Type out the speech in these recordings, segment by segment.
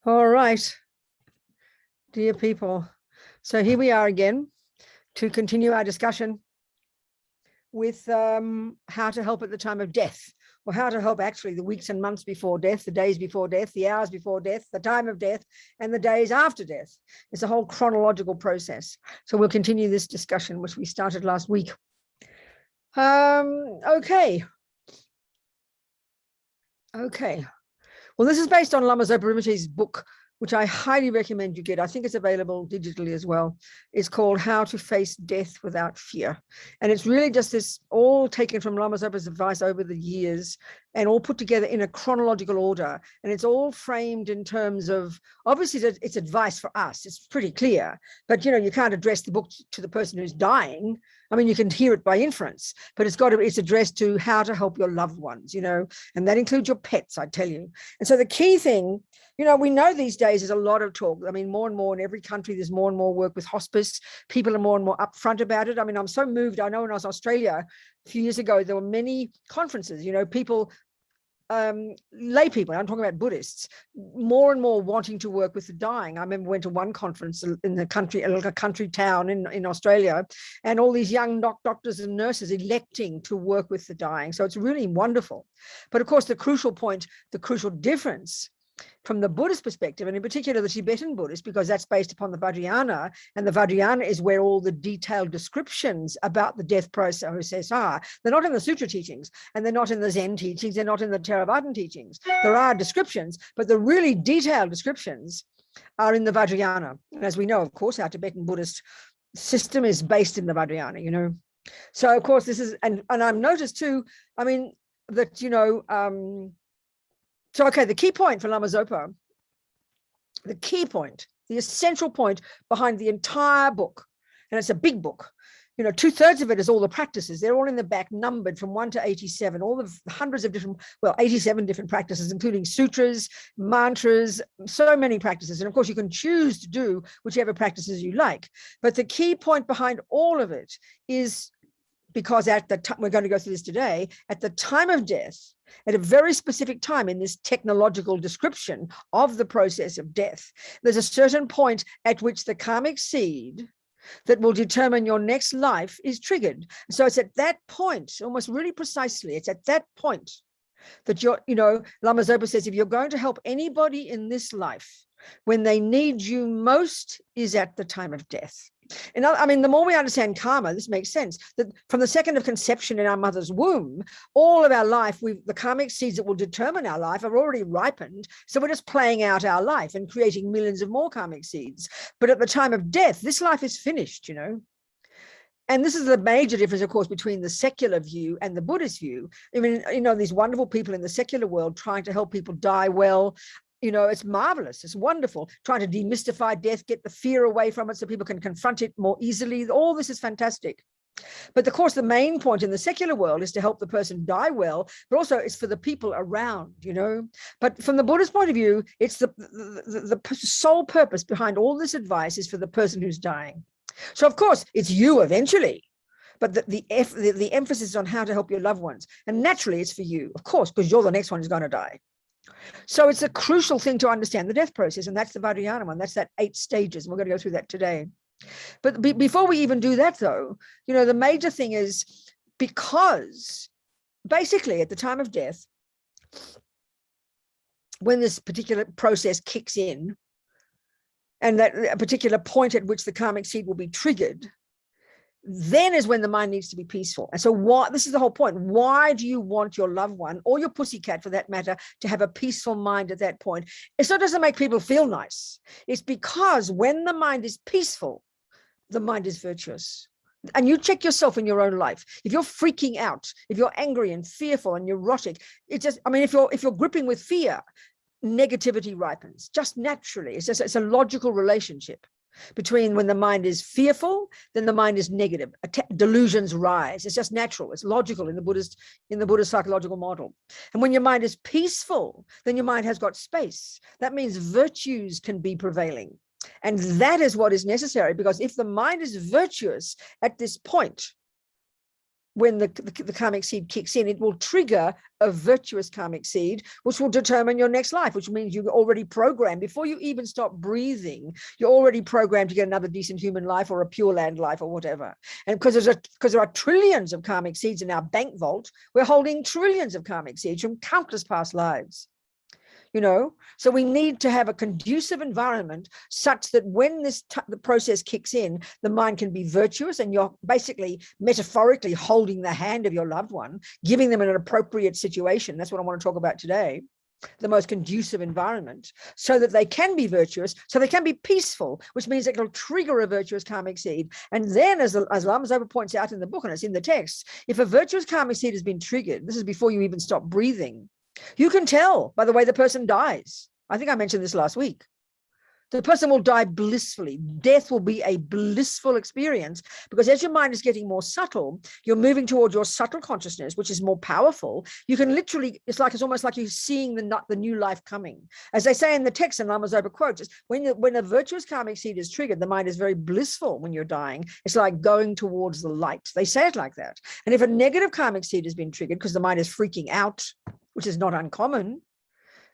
All right, dear people. So here we are again to continue our discussion with how to help at the time of death, or how to help actually the weeks and months before death, the days before death, the hours before death, the time of death, and the days after death. It's a whole chronological process. So we'll continue this discussion, which we started last week. Okay. Well, this is based on Lama Zopa Rinpoche's book, which I highly recommend you get. I think it's available digitally as well. It's called How to Face Death Without Fear. And it's really just this, all taken from Lama Zopa's advice over the years and all put together in a chronological order. And it's all framed in terms of, obviously it's advice for us. It's pretty clear, but you can't address the book to the person who's dying. I mean, you can hear it by inference, but it's addressed to how to help your loved ones, and that includes your pets, I tell you. And so the key thing, we know these days there's a lot of talk. I mean, more and more in every country, there's more and more work with hospice. People are more and more upfront about it. I mean, I'm so moved. I know when I was in Australia a few years ago, there were many conferences, people, lay people, I'm talking about Buddhists, more and more wanting to work with the dying. I remember went to one conference in the country, like a country town in Australia, and all these young doctors and nurses electing to work with the dying. So it's really wonderful. But of course, the crucial point, the crucial difference from the Buddhist perspective, and in particular the Tibetan Buddhist, because that's based upon the Vajrayana, and the Vajrayana is where all the detailed descriptions about the death process are. They're not in the Sutra teachings, and they're not in the Zen teachings, they're not in the Theravadan teachings. There are descriptions, but the really detailed descriptions are in the Vajrayana. And as we know, of course, our Tibetan Buddhist system is based in the Vajrayana, So of course this is, and I've noticed too, I mean, that, so, okay, the key point for Lama Zopa, the key point, the essential point behind the entire book, and it's a big book, 2/3 of it is all the practices. They're all in the back, numbered from 1 to 87, all the hundreds of different, 87 different practices, including sutras, mantras, so many practices. And of course, you can choose to do whichever practices you like. But the key point behind all of it is, because at the time, we're going to go through this today, at the time of death, at a very specific time in this technological description of the process of death, there's a certain point at which the karmic seed that will determine your next life is triggered. So it's at that point, almost really precisely, it's at that point that Lama Zopa says, if you're going to help anybody in this life, when they need you most is at the time of death. And I mean, the more we understand karma, this makes sense, that from the second of conception in our mother's womb, all of our life, the karmic seeds that will determine our life are already ripened. So we're just playing out our life and creating millions of more karmic seeds. But at the time of death, this life is finished, And this is the major difference, of course, between the secular view and the Buddhist view. I mean, these wonderful people in the secular world trying to help people die well. It's marvelous. It's wonderful. Trying to demystify death, get the fear away from it so people can confront it more easily. All this is fantastic. But of course, the main point in the secular world is to help the person die well, but also it's for the people around, But from the Buddhist point of view, it's the sole purpose behind all this advice is for the person who's dying. So of course, it's you eventually. But the emphasis is on how to help your loved ones. And naturally, it's for you, of course, because you're the next one who's going to die. So it's a crucial thing to understand the death process, and that's the Vajrayana one. That's that 8 stages, and we're going to go through that today. But before we even do that, though, the major thing is, because basically at the time of death, when this particular process kicks in, and that a particular point at which the karmic seed will be triggered, then is when the mind needs to be peaceful. And so this is the whole point. Why do you want your loved one, or your pussycat for that matter, to have a peaceful mind at that point? It's not just to make people feel nice. It's because when the mind is peaceful, the mind is virtuous. And you check yourself in your own life. If you're freaking out, if you're angry and fearful and neurotic, if you're gripping with fear, negativity ripens just naturally. It's a logical relationship between when the mind is fearful, then the mind is negative. Delusions rise. It's just natural. It's logical in the Buddhist psychological model. And when your mind is peaceful, then your mind has got space. That means virtues can be prevailing. And that is what is necessary, because if the mind is virtuous at this point, when the karmic seed kicks in, it will trigger a virtuous karmic seed, which will determine your next life, which means you're already programmed. Before you even stop breathing, you're already programmed to get another decent human life or a pure land life or whatever. And because there are trillions of karmic seeds in our bank vault, we're holding trillions of karmic seeds from countless past lives. So we need to have a conducive environment such that when the process kicks in, the mind can be virtuous, and you're basically metaphorically holding the hand of your loved one, giving them an appropriate situation. That's what I want to talk about today. The most conducive environment, so that they can be virtuous, so they can be peaceful, which means it will trigger a virtuous karmic seed. And then, as Lama Zopa points out in the book, and it's in the text, if a virtuous karmic seed has been triggered, this is before you even stop breathing, you can tell by the way the person dies. I think I mentioned this last week. The person will die blissfully. Death will be a blissful experience, because as your mind is getting more subtle, you're moving towards your subtle consciousness, which is more powerful. You can literally, it's almost like you're seeing the new life coming. As they say in the text, and Lama Zopa quotes, when a virtuous karmic seed is triggered, the mind is very blissful when you're dying. It's like going towards the light. They say it like that. And if a negative karmic seed has been triggered because the mind is freaking out, which is not uncommon,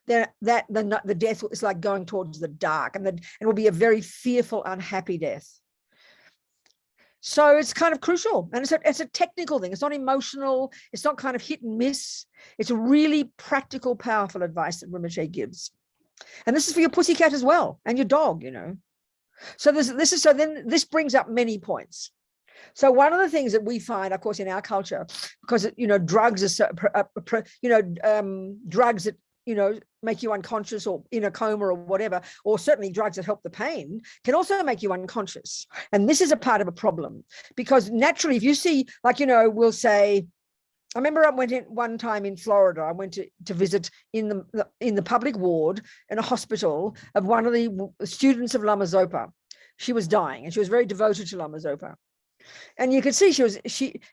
then the death is like going towards the dark, and it will be a very fearful, unhappy death. So it's kind of crucial, and it's a technical thing. It's not emotional. It's not kind of hit and miss. It's a really practical, powerful advice that Rinpoche gives, and this is for your pussycat as well, and your dog. So this brings up many points. So one of the things that we find, of course, in our culture, because drugs are drugs that make you unconscious or in a coma or whatever, or certainly drugs that help the pain, can also make you unconscious. And this is a part of a problem, because naturally, if you see, we'll say, I remember I went in one time in Florida. I went to visit in the public ward in a hospital of one of the students of Lama Zopa. She was dying, and she was very devoted to Lama Zopa. And you could see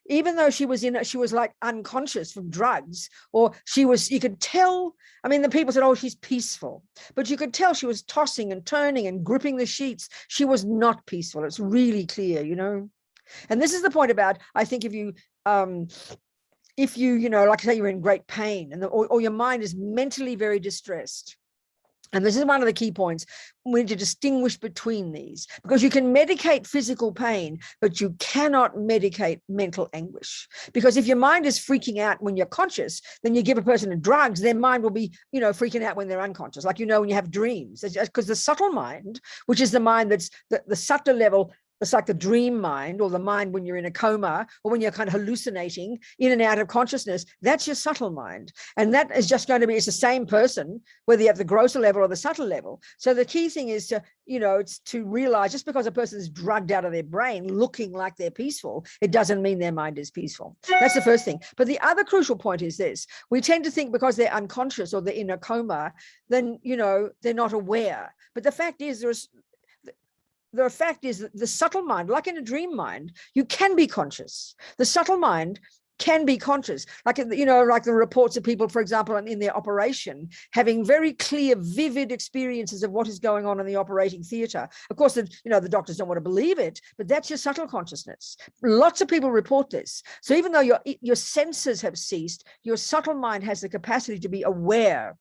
even though she was like unconscious from drugs, or you could tell, the people said, oh, she's peaceful, but you could tell she was tossing and turning and gripping the sheets. She was not peaceful. It's really clear, and this is the point about, I think, if you like say you're in great pain, or your mind is mentally very distressed. And this is one of the key points. We need to distinguish between these, because you can medicate physical pain, but you cannot medicate mental anguish. Because if your mind is freaking out when you're conscious, then you give a person drugs, their mind will be, freaking out when they're unconscious. Like, when you have dreams, because the subtle mind, which is the mind that's the subtle level, it's like the dream mind, or the mind when you're in a coma, or when you're kind of hallucinating in and out of consciousness, that's your subtle mind. And that is just going to be, it's the same person, whether you have the grosser level or the subtle level. So the key thing is to, it's to realize, just because a person is drugged out of their brain looking like they're peaceful, it doesn't mean their mind is peaceful. That's the first thing. But the other crucial point is this: we tend to think because they're unconscious or they're in a coma, then, they're not aware. But the fact is, the fact is that the subtle mind, like in a dream mind, you can be conscious. The subtle mind can be conscious. Like the reports of people, for example, in their operation, having very clear, vivid experiences of what is going on in the operating theatre. Of course, the doctors don't want to believe it, but that's your subtle consciousness. Lots of people report this. So even though your senses have ceased, your subtle mind has the capacity to be aware,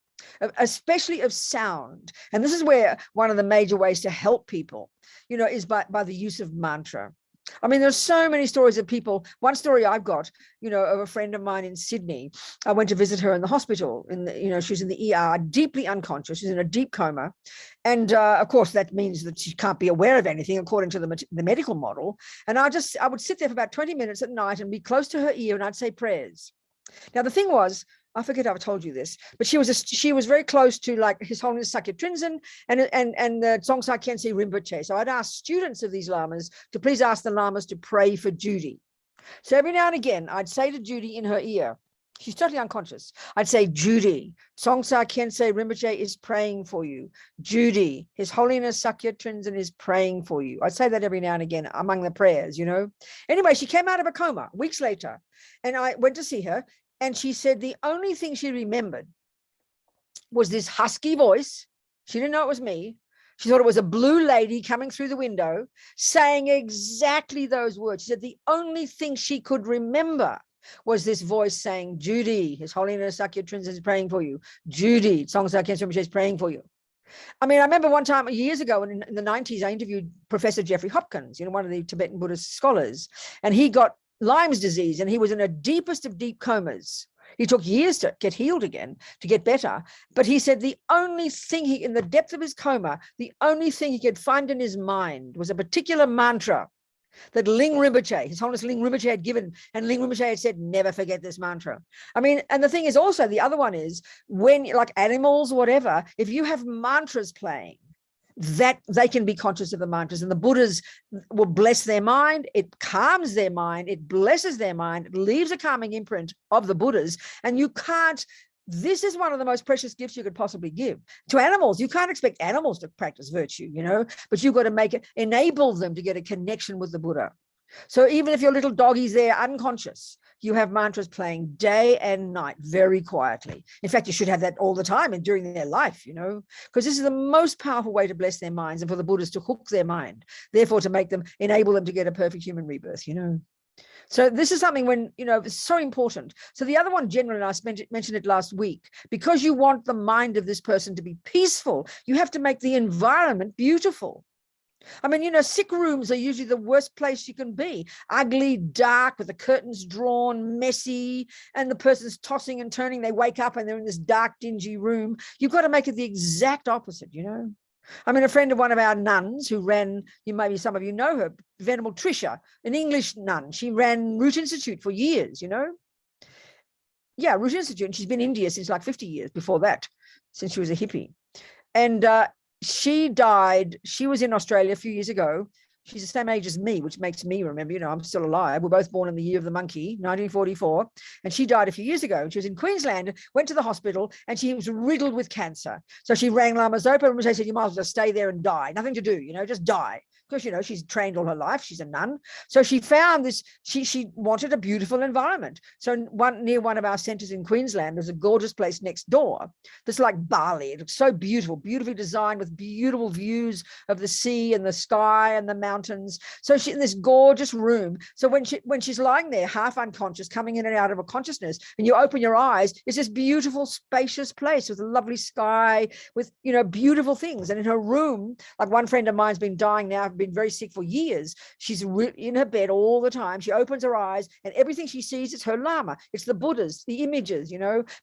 especially of sound. And this is where one of the major ways to help people, is by the use of mantra. There's so many stories of people. One story I've got, of a friend of mine in Sydney. I went to visit her in the hospital. She was in the ER, deeply unconscious. She's in a deep coma. And of course, that means that she can't be aware of anything according to the medical model. And I would sit there for about 20 minutes at night and be close to her ear, and I'd say prayers. Now, the thing was, I forget I've told you this, but she was very close to, like, His Holiness Sakya Trinzen and the Dzongsa Khyentse Rinpoche. So I'd ask students of these lamas to please ask the lamas to pray for Judy. So every now and again, I'd say to Judy in her ear, she's totally unconscious, I'd say, Judy, Dzongsa Khyentse Rinpoche is praying for you. Judy, His Holiness Sakya Trinzen is praying for you. I'd say that every now and again among the prayers, Anyway, she came out of a coma weeks later, and I went to see her. And she said the only thing she remembered was this husky voice. She didn't know it was me. She thought it was a blue lady coming through the window saying exactly those words. She said the only thing she could remember was this voice saying, Judy, His Holiness Sakya Trinz is praying for you. Judy, Song Sakya Rinpoche is praying for you. I mean, I remember one time years ago in the 90s, I interviewed Professor Jeffrey Hopkins, one of the Tibetan Buddhist scholars, and he got Lyme's disease and he was in the deepest of deep comas. He took years to get healed again, to get better. But he said the only thing in the depth of his coma, the only thing he could find in his mind was a particular mantra that Ling Rinpoche, His Holiness Ling Rinpoche had given, and Ling Rinpoche had said, never forget this mantra. I mean, and the thing is also, the other one is when, like animals, whatever, if you have mantras playing, that they can be conscious of the mantras, and the Buddhas will bless their mind. It calms their mind. It blesses their mind. It leaves a calming imprint of the Buddhas. And you can't, this is one of the most precious gifts you could possibly give to animals. You can't expect animals to practice virtue, but you've got to enable them to get a connection with the Buddha. So even if your little doggy's there unconscious, you have mantras playing day and night very quietly. In fact, you should have that all the time and during their life, because this is the most powerful way to bless their minds and for the Buddhas to hook their mind, therefore to enable them to get a perfect human rebirth, So this is something when, it's so important. So the other one, generally, and I mentioned it last week, because you want the mind of this person to be peaceful, you have to make the environment beautiful. I mean, sick rooms are usually the worst place you can be. Ugly, dark, with the curtains drawn, messy, and the person's tossing and turning. They wake up and they're in this dark, dingy room. You've got to make it the exact opposite, I mean, a friend of one of our nuns who ran, maybe some of you know her, Venerable Trisha, an English nun. She ran Root Institute for years, Yeah, Root Institute. And she's been in India since like 50 years before that, since she was a hippie. And she died. She was in Australia a few years ago. She's the same age as me, which makes me remember, I'm still alive. We're both born in the year of the monkey, 1944. And she died a few years ago. She was in Queensland, went to the hospital, and she was riddled with cancer. So she rang Lama Zopa and they said, you might as well stay there and die. Nothing to do, just die. Because, she's trained all her life. She's a nun. So she found this, she wanted a beautiful environment. So near one of our centers in Queensland, there's a gorgeous place next door that's like Bali. It looks so beautiful, beautifully designed with beautiful views of the sea and the sky and the mountains. So she's in this gorgeous room. So when she's lying there, half unconscious, coming in and out of a consciousness, and you open your eyes, it's this beautiful, spacious place with a lovely sky, with, beautiful things. And in her room, like one friend of mine's been dying now, been very sick for years. She's in her bed all the time. She opens her eyes and everything she sees is her Lama. It's the Buddhas, the images,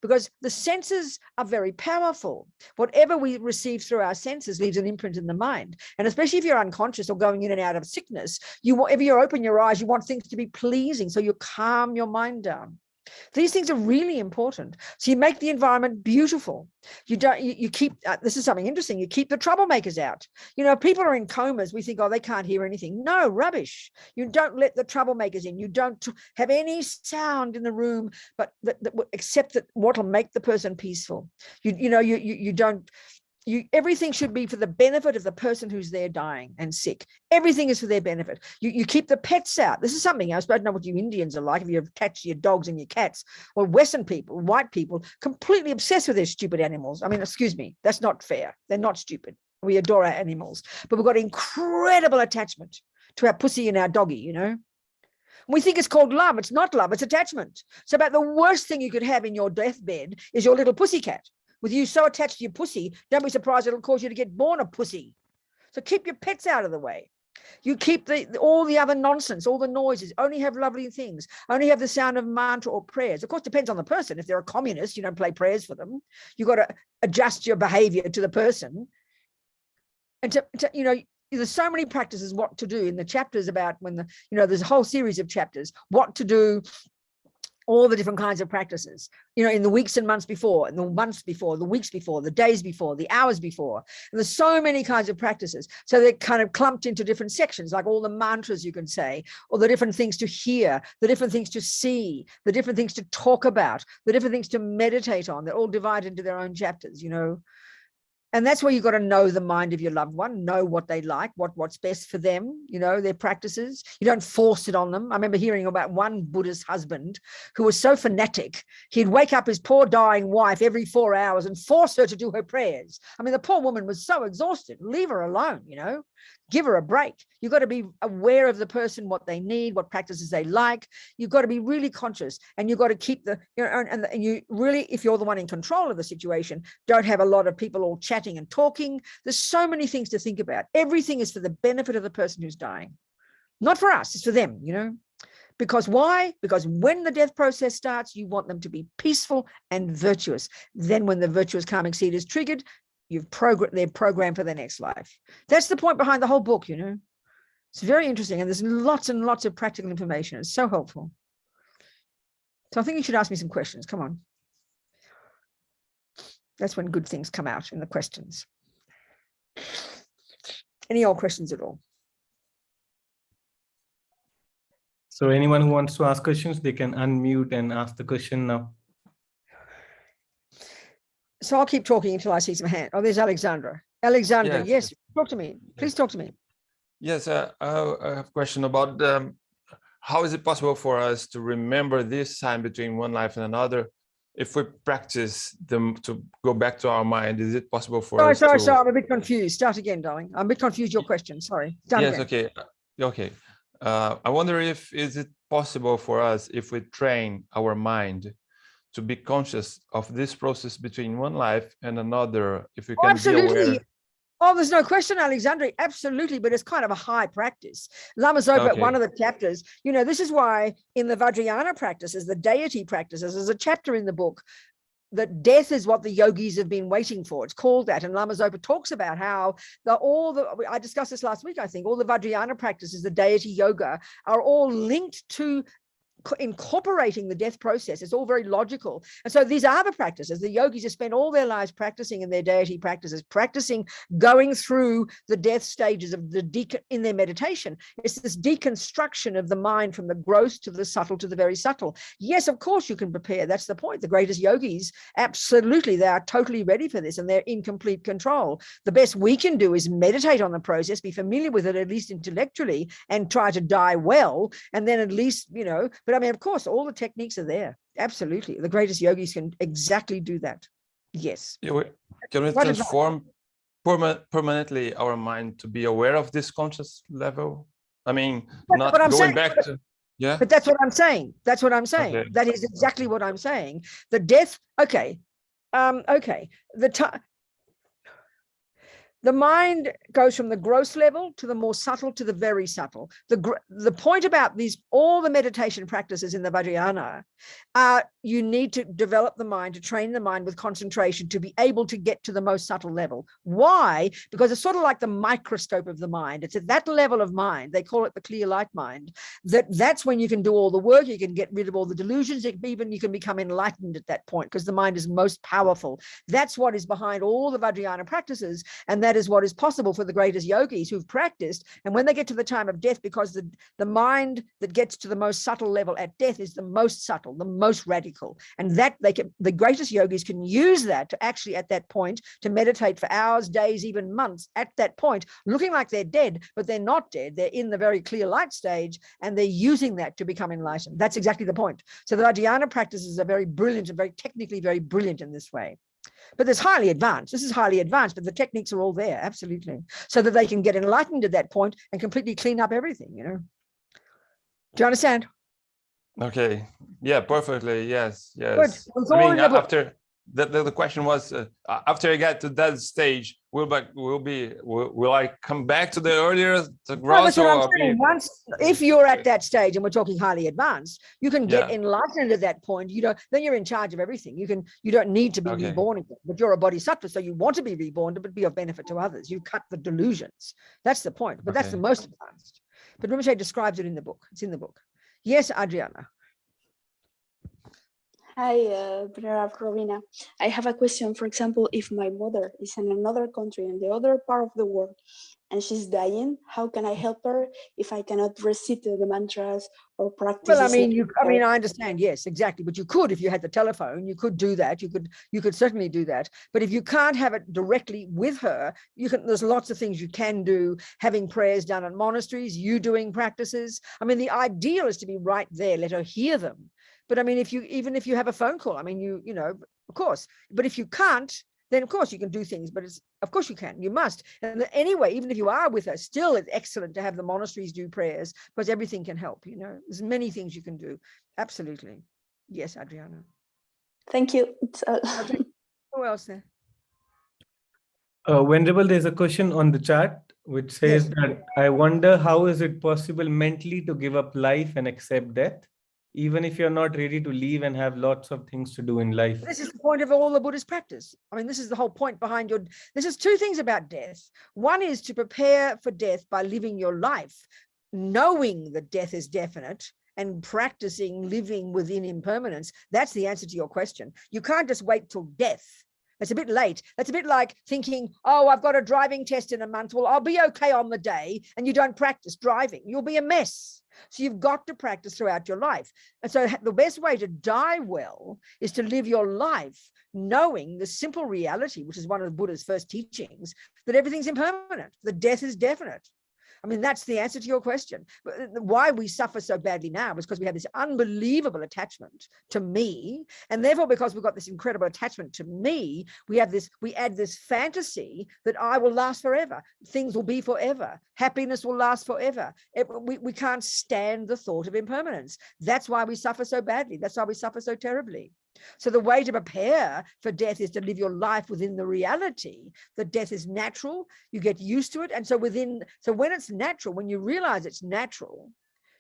because the senses are very powerful. Whatever we receive through our senses leaves an imprint in the mind. And especially if you're unconscious or going in and out of sickness, if you open your eyes, you want things to be pleasing. So you calm your mind down. These things are really important. So you make the environment beautiful. You keep, this is something interesting, you keep the troublemakers out. People are in comas, we think, oh, they can't hear anything. No, rubbish. You don't let the troublemakers in. You don't have any sound in the room, but except that what will make the person peaceful. You don't, everything should be for the benefit of the person who's there dying and sick. Everything is for their benefit. You keep the pets out. This is something else. I don't know what you Indians are like, if you attach your dogs and your cats. Well, Western people, white people, completely obsessed with their stupid animals. I mean, excuse me, that's not fair. They're not stupid. We adore our animals. But we've got incredible attachment to our pussy and our doggy, We think it's called love. It's not love, it's attachment. So about the worst thing you could have in your deathbed is your little pussycat. With you so attached to your pussy, don't be surprised it'll cause you to get born a pussy. So keep your pets out of the way. You keep all the other nonsense, all the noises, only have lovely things, only have the sound of mantra or prayers. Of course, it depends on the person. If they're a communist, you don't play prayers for them. You've got to adjust your behavior to the person. And there's so many practices what to do in the chapters about there's a whole series of chapters, what to do, all the different kinds of practices, in the weeks and months before, and the months before, the weeks before, the days before, the hours before. And there's so many kinds of practices. So they're kind of clumped into different sections, like all the mantras you can say, or the different things to hear, the different things to see, the different things to talk about, the different things to meditate on. They're all divided into their own chapters, And that's where you've got to know the mind of your loved one, know what they like, what's best for them, their practices. You don't force it on them. I remember hearing about one Buddhist husband who was so fanatic, he'd wake up his poor dying wife every 4 hours and force her to do her prayers. I mean, the poor woman was so exhausted. Leave her alone, give her a break. You've got to be aware of the person, what they need, what practices they like. You've got to be really conscious, and you've got to keep and you really, if you're the one in control of the situation, don't have a lot of people all chatting and talking. There's so many things to think about. Everything is for the benefit of the person who's dying, not for us, it's for them, Because why? Because when the death process starts, you want them to be peaceful and virtuous. Then when the virtuous karmic seed is triggered, they're programmed for their next life. That's the point behind the whole book, It's very interesting, and there's lots and lots of practical information. It's so helpful. So I think you should ask me some questions. Come on. That's when good things come out in the questions. Any old questions at all? So anyone who wants to ask questions, they can unmute and ask the question now. So I'll keep talking until I see some hands. Oh, there's Alexandra. Alexandra, yes, talk to me. Please talk to me. Yes, I have a question about how is it possible for us to remember this time between one life and another? If we practice them to go back to our mind, is it possible for us to... Sorry, I'm a bit confused. Start again, darling. I'm a bit confused, your question. Sorry. Yes, again. Okay. I wonder is it possible for us, if we train our mind to be conscious of this process between one life and another, if we can be aware. Oh, there's no question, Alexandra. Absolutely, but it's kind of a high practice. Lama Zopa, one of the chapters, this is why in the Vajrayana practices, the deity practices, there's a chapter in the book that death is what the yogis have been waiting for. It's called that. And Lama Zopa talks about how I discussed this last week, I think, all the Vajrayana practices, the deity yoga, are all linked to incorporating the death process. It's all very logical. And so these are the practices. The yogis have spent all their lives practicing in their deity practices, practicing going through the death stages of in their meditation. It's this deconstruction of the mind from the gross to the subtle to the very subtle. Yes, of course you can prepare. That's the point. The greatest yogis, absolutely, they are totally ready for this, and they're in complete control. The best we can do is meditate on the process, be familiar with it, at least intellectually, and try to die well. And then at least, but I mean, of course, all the techniques are there. Absolutely. The greatest yogis can exactly do that. Yes. Can we transform permanently our mind to be aware of this conscious level? I mean, not going back to... Yeah. But that's what I'm saying. That's what I'm saying. Okay. That is exactly what I'm saying. The death, okay. The mind goes from the gross level to the more subtle to the very subtle. The point about all the meditation practices in the Vajrayana you need to develop the mind, to train the mind with concentration to be able to get to the most subtle level. Why? Because it's sort of like the microscope of the mind. It's at that level of mind, they call it the clear light mind, that's when you can do all the work, you can get rid of all the delusions, even you can become enlightened at that point, because the mind is most powerful. That's what is behind all the Vajrayana practices, and that is what is possible for the greatest yogis who've practiced. And when they get to the time of death, because the mind that gets to the most subtle level at death is the most subtle, the most radical, and that the greatest yogis can use that to actually at that point to meditate for hours, days, even months at that point, looking like they're dead, but they're not dead. They're in the very clear light stage, and they're using that to become enlightened. That's exactly the point. So the Vajrayana practices are very brilliant and very technically very brilliant in this way. But there's highly advanced. This is highly advanced, but the techniques are all there, absolutely, so that they can get enlightened at that point and completely clean up everything, Do you understand? Okay. Yeah, perfectly. Yes. Good. I mean, after the question was, after I get to that stage, will I come back to the earlier gross? If you're at that stage, and we're talking highly advanced, you can get enlightened at that point. Then you're in charge of everything. You don't need to be reborn again, but you're a bodhisattva, so you want to be reborn to be of benefit to others. You cut the delusions. That's the point. But that's the most advanced. But Rinpoche describes it in the book. It's in the book. Yes, Adriana. Hi, Venerable Robina. I have a question. For example, if my mother is in another country, in the other part of the world, and she's dying, how can I help her if I cannot recite the mantras or practice? Well, I mean, I understand. Yes, exactly. But you could, if you had the telephone, you could do that. You could certainly do that. But if you can't have it directly with her, there's lots of things you can do, having prayers done at monasteries, you doing practices. I mean, the ideal is to be right there, let her hear them. But I mean, even if you have a phone call, I mean, you know, of course, but if you can't, then of course you can do things, but of course you can, you must. And anyway, even if you are with her, still it's excellent to have the monasteries do prayers, because everything can help, you know, there's many things you can do. Absolutely. Yes, Adriana. Thank you. Who else there? Venerable, there's a question on the chat which says that I wonder how is it possible mentally to give up life and accept death, even if you're not ready to leave and have lots of things to do in life. This is the point of all the Buddhist practice. I mean, this is the whole point behind this is two things about death. One is to prepare for death by living your life, knowing that death is definite and practicing living within impermanence. That's the answer to your question. You can't just wait till death. It's a bit late. That's a bit like thinking, oh, I've got a driving test in a month. Well, I'll be okay on the day, and you don't practice driving. You'll be a mess. So you've got to practice throughout your life. And so the best way to die well is to live your life knowing the simple reality, which is one of the Buddha's first teachings, that everything's impermanent, that death is definite. I mean, that's the answer to your question. Why we suffer so badly now is because we have this unbelievable attachment to me. And therefore, because we've got this incredible attachment to me, we add this fantasy that I will last forever. Things will be forever. Happiness will last forever. We can't stand the thought of impermanence. That's why we suffer so badly. That's why we suffer so terribly. So the way to prepare for death is to live your life within the reality that death is natural. You get used to it. And so when it's natural, when you realize it's natural,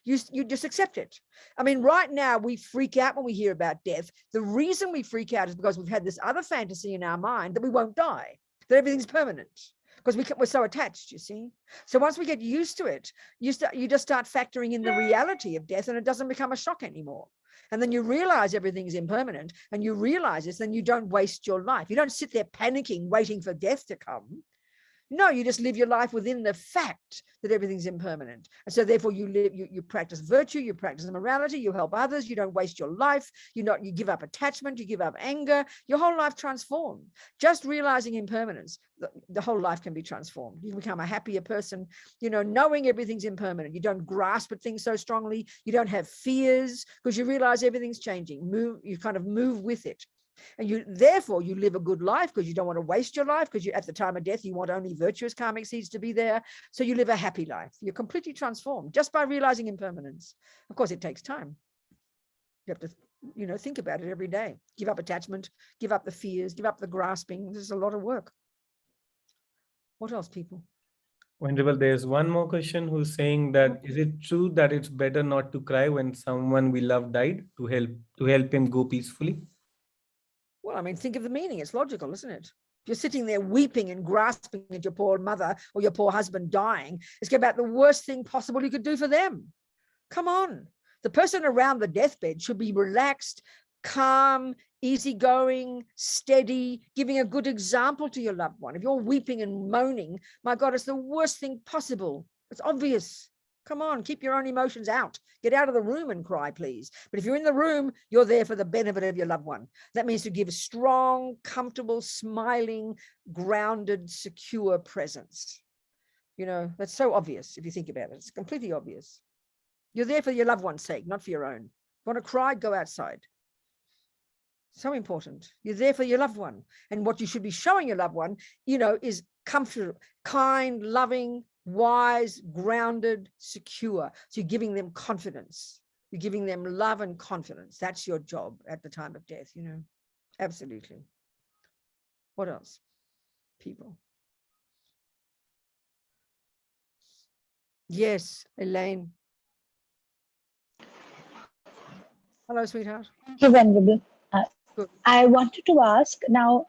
you just accept it. I mean, right now we freak out when we hear about death. The reason we freak out is because we've had this other fantasy in our mind that we won't die, that everything's permanent, because we're so attached, you see. So once we get used to it, you just start factoring in the reality of death, and it doesn't become a shock anymore. And then you realize everything is impermanent, and you realize this, then you don't waste your life. You don't sit there panicking, waiting for death to come. No, you just live your life within the fact that everything's impermanent. And so therefore you practice virtue, you practice morality, you help others, you don't waste your life, you give up attachment, you give up anger, your whole life transformed. Just realizing impermanence, the whole life can be transformed. You become a happier person, you know, knowing everything's impermanent. You don't grasp at things so strongly, you don't have fears, because you realize everything's changing. You kind of move with it. And therefore you live a good life, because you don't want to waste your life, because at the time of death you want only virtuous karmic seeds to be there. So you live a happy life. You're completely transformed just by realizing impermanence. Of course, it takes time. You have to, you know, think about it every day. Give up attachment, give up the fears, give up the grasping. There's a lot of work. What else, people? Venerable, there's one more question who's saying that, is it true that it's better not to cry when someone we love died to help him go peacefully? Well, I mean, think of the meaning. It's logical, isn't it? If you're sitting there weeping and grasping at your poor mother or your poor husband dying, it's about the worst thing possible you could do for them. Come on. The person around the deathbed should be relaxed, calm, easygoing, steady, giving a good example to your loved one. If you're weeping and moaning, my God, it's the worst thing possible. It's obvious. Come on, keep your own emotions out. Get out of the room and cry, please. But if you're in the room, you're there for the benefit of your loved one. That means to give a strong, comfortable, smiling, grounded, secure presence. You know, that's so obvious if you think about it. It's completely obvious. You're there for your loved one's sake, not for your own. If you want to cry, go outside. So important. You're there for your loved one. And what you should be showing your loved one, you know, is comfortable, kind, loving, wise, grounded, secure. So you're giving them confidence. You're giving them love and confidence. That's your job at the time of death, you know. Absolutely. What else? People. Yes, Elaine. Hello, sweetheart. Thank you, Venerable. I wanted to ask now,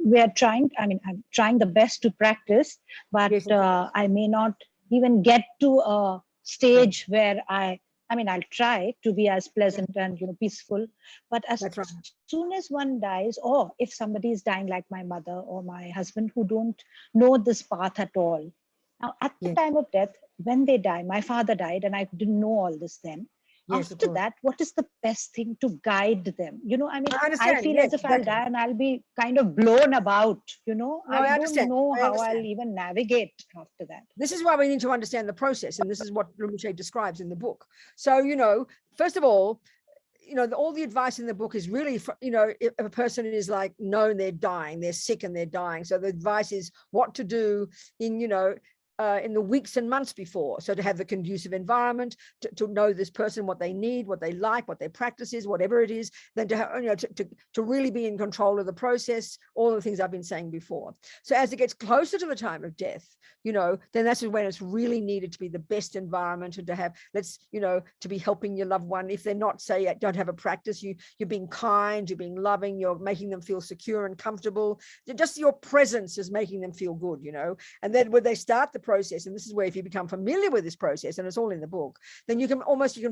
we are trying, I'm trying the best to practice, but Yes. I may not even get to a stage where I I mean, I'll try to be as pleasant and, peaceful. But as That's right. soon as one dies, or if somebody is dying like my mother or my husband who don't know this path at all. Now, at the Yes. time of death, when they die, my father died and I didn't know all this then. Yes, of After course. that, what is the best thing to guide them? I mean, I understand. I feel Yes, as if I'll exactly. die and I'll be kind of blown about, No, I I don't understand. know I how understand. I'll even navigate after that. This is why we need to understand the process. And this is what Rinpoche describes in the book. So, first of all, all the advice in the book is really, if a person is like known they're dying, they're sick and they're dying. So the advice is what to do in the weeks and months before. So to have the conducive environment, to know this person, what they need, what they like, what their practice is, whatever it is, then to have, to really be in control of the process, all the things I've been saying before. So as it gets closer to the time of death, then that's when it's really needed to be the best environment and to have, to be helping your loved one. If they're not, say, don't have a practice, you're being kind, you're being loving, you're making them feel secure and comfortable. Just your presence is making them feel good, and then when they start the process, and this is where if you become familiar with this process, and it's all in the book, then you can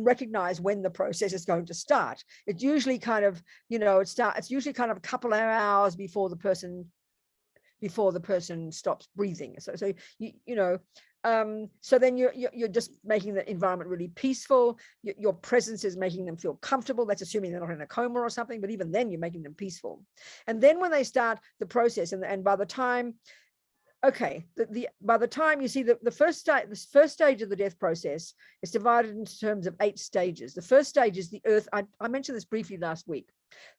recognize when the process is going to start. It's usually kind of, it's usually kind of a couple of hours before the person stops breathing. So then you're just making the environment really peaceful. Your presence is making them feel comfortable. That's assuming they're not in a coma or something, but even then you're making them peaceful. And then when they start the process, and by the time, by the time you see the first stage of the death process is divided into terms of 8 stages. The first stage is the earth. I mentioned this briefly last week.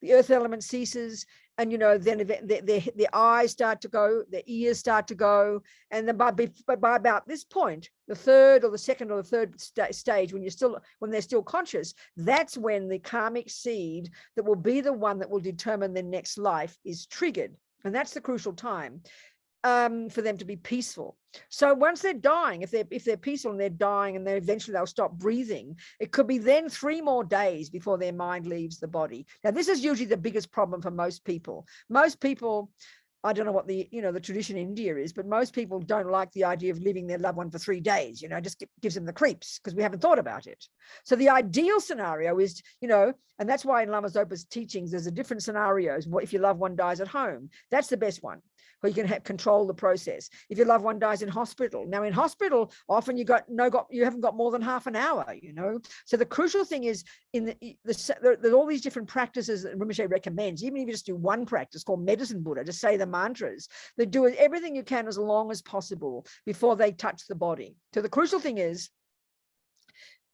The earth element ceases, and then their eyes start to go, their ears start to go, and then by about this point, the third or the second or the third stage, when they're still conscious, that's when the karmic seed that will be the one that will determine their next life is triggered, and that's the crucial time for them to be peaceful. So once they're dying, if they're peaceful and they're dying and eventually they'll stop breathing, it could be then 3 more days before their mind leaves the body. Now, this is usually the biggest problem for most people. Most people, I don't know what the tradition in India is, but most people don't like the idea of leaving their loved one for 3 days, just gives them the creeps because we haven't thought about it. So the ideal scenario is, and that's why in Lama Zopa's teachings, there's a different scenarios. What if your loved one dies at home? That's the best one, where you can control the process. If your loved one dies in hospital, now in hospital, often you haven't got more than half an hour, So the crucial thing is there's all these different practices that Rinpoche recommends. Even if you just do one practice called Medicine Buddha, just say the mantras, they do everything you can as long as possible before they touch the body. So the crucial thing is,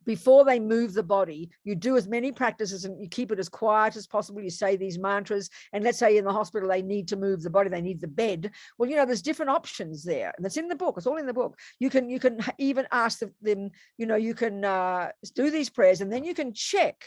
before they move the body, you do as many practices and you keep it as quiet as possible. You say these mantras, and let's say in the hospital, they need to move the body, they need the bed. Well, there's different options there, and that's in the book. It's all in the book. You can even ask them, you can do these prayers, and then you can check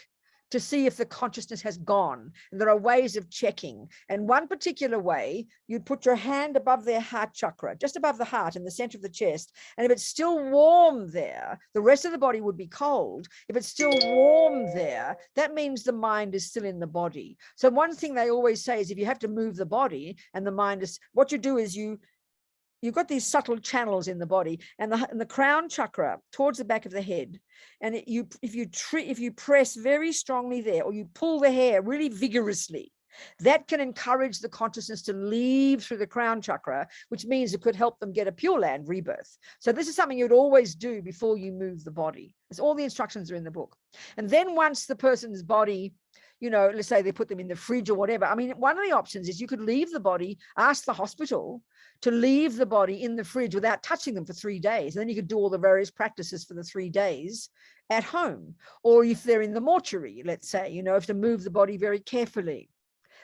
to see if the consciousness has gone. And there are ways of checking. And one particular way, you'd put your hand above their heart chakra, just above the heart in the center of the chest. And if it's still warm there, the rest of the body would be cold. If it's still warm there, that means the mind is still in the body. So one thing they always say is if you have to move the body and the mind is, what you do is you've got these subtle channels in the body, and the crown chakra towards the back of the head. And if you press very strongly there, or you pull the hair really vigorously, that can encourage the consciousness to leave through the crown chakra, which means it could help them get a Pure Land rebirth. So this is something you'd always do before you move the body. It's all the instructions are in the book. And then once the person's body, let's say they put them in the fridge or whatever. I mean, one of the options is you could leave the body, ask the hospital to leave the body in the fridge without touching them for 3 days. And then you could do all the various practices for the 3 days at home. Or if they're in the mortuary, let's say, you have to move the body very carefully.